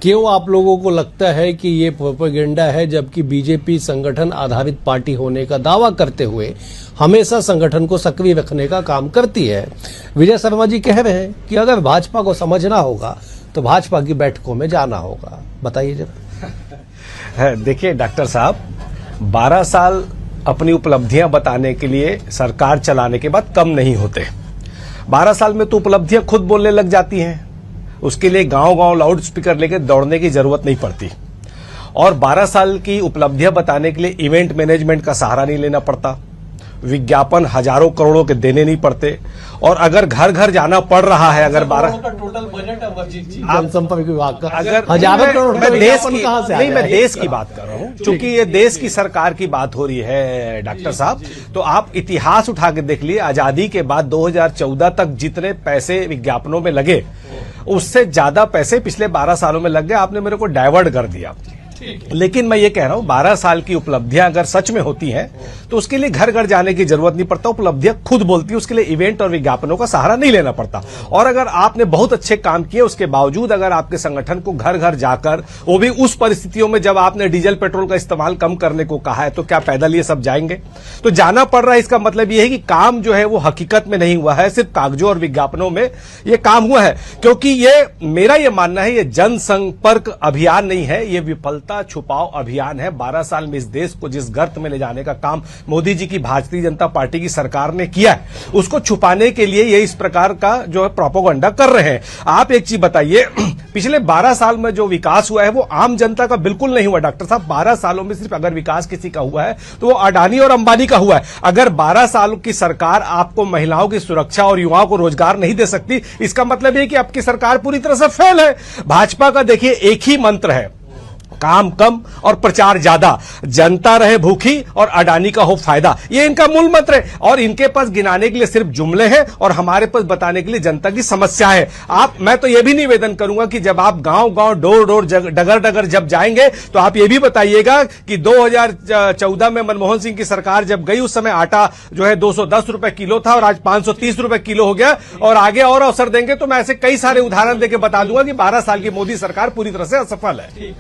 क्यों आप लोगों को लगता है कि ये प्रोपेगेंडा है, जबकि बीजेपी संगठन आधारित पार्टी होने का दावा करते हुए हमेशा संगठन को सक्रिय रखने का काम करती है? विजय शर्मा जी कह रहे हैं कि अगर भाजपा को समझना होगा तो भाजपा की बैठकों में जाना होगा। बताइए जरा। देखिए डॉक्टर साहब, 12 साल अपनी उपलब्धियां बताने के लिए सरकार चलाने के बाद कम नहीं होते। 12 साल में तो उपलब्धियां खुद बोलने लग जाती हैं। उसके लिए गांव-गांव लाउड स्पीकर लेकर दौड़ने की जरूरत नहीं पड़ती। और 12 साल की उपलब्धियां बताने के लिए इवेंट मैनेजमेंट का सहारा नहीं लेना पड़ता, विज्ञापन हजारों करोड़ों के देने नहीं पड़ते। और अगर घर घर जाना पड़ रहा है, अगर 12 का टोटल बजट है जनसंपर्क विभाग का, अगर हजारों करोड़ मैं देश की बात कर रहा हूं, क्योंकि ये देश की सरकार की बात हो रही है डॉक्टर साहब। तो आप इतिहास उठा के देख लिए, आजादी के बाद 2014 तक जितने पैसे विज्ञापनों में लगे उससे ज्यादा पैसे पिछले 12 सालों में लग गए। आपने मेरे को डाइवर्ट कर दिया। लेकिन मैं ये कह रहा हूं, 12 साल की उपलब्धियां अगर सच में होती हैं तो उसके लिए घर घर जाने की जरूरत नहीं पड़ता, उपलब्धियां खुद बोलती है। उसके लिए इवेंट और विज्ञापनों का सहारा नहीं लेना पड़ता। और अगर आपने बहुत अच्छे काम किए, उसके बावजूद अगर आपके संगठन को घर घर जाकर, वो भी उस परिस्थितियों में जब आपने डीजल पेट्रोल का इस्तेमाल कम करने को कहा है, तो क्या पैदल ये सब जाएंगे? तो जाना पड़ रहा है। इसका मतलब यह है कि काम जो है वो हकीकत में नहीं हुआ है, सिर्फ कागजों और विज्ञापनों में ये काम हुआ है। क्योंकि ये मेरा ये मानना है, ये जनसंपर्क अभियान नहीं है, ये विफलता छुपाओ अभियान है। 12 साल में इस देश को जिस गर्त में ले जाने का काम मोदी जी की भारतीय जनता पार्टी की सरकार ने किया है, उसको छुपाने के लिए ये इस प्रकार का जो है प्रोपेगेंडा कर रहे हैं। आप एक चीज बताइए, पिछले 12 साल में जो विकास हुआ है वो आम जनता का बिल्कुल नहीं हुआ डॉक्टर साहब। 12 सालों में सिर्फ अगर विकास किसी का हुआ है तो वो अडानी और अंबानी का हुआ है। अगर 12 सालों की सरकार आपको महिलाओं की सुरक्षा और युवाओं को रोजगार नहीं दे सकती, इसका मतलब है कि आपकी सरकार पूरी तरह से फेल है। भाजपा का देखिए एक ही मंत्र है, काम कम और प्रचार ज्यादा, जनता रहे भूखी और अडानी का हो फायदा। ये इनका मूल मंत्र है। और इनके पास गिनाने के लिए सिर्फ जुमले हैं और हमारे पास बताने के लिए जनता की समस्या है। मैं तो ये भी निवेदन करूंगा कि जब आप गांव-गांव, डोर-डोर, डगर-डगर जब जाएंगे तो आप ये भी बताइएगा कि 2014 में मनमोहन सिंह की सरकार जब गई, उस समय आटा जो है 210 रुपए किलो था और आज 530 रुपए किलो हो गया। और आगे और अवसर देंगे तो मैं ऐसे कई सारे उदाहरण देकर बता दूंगा कि 12 साल की मोदी सरकार पूरी तरह से असफल है।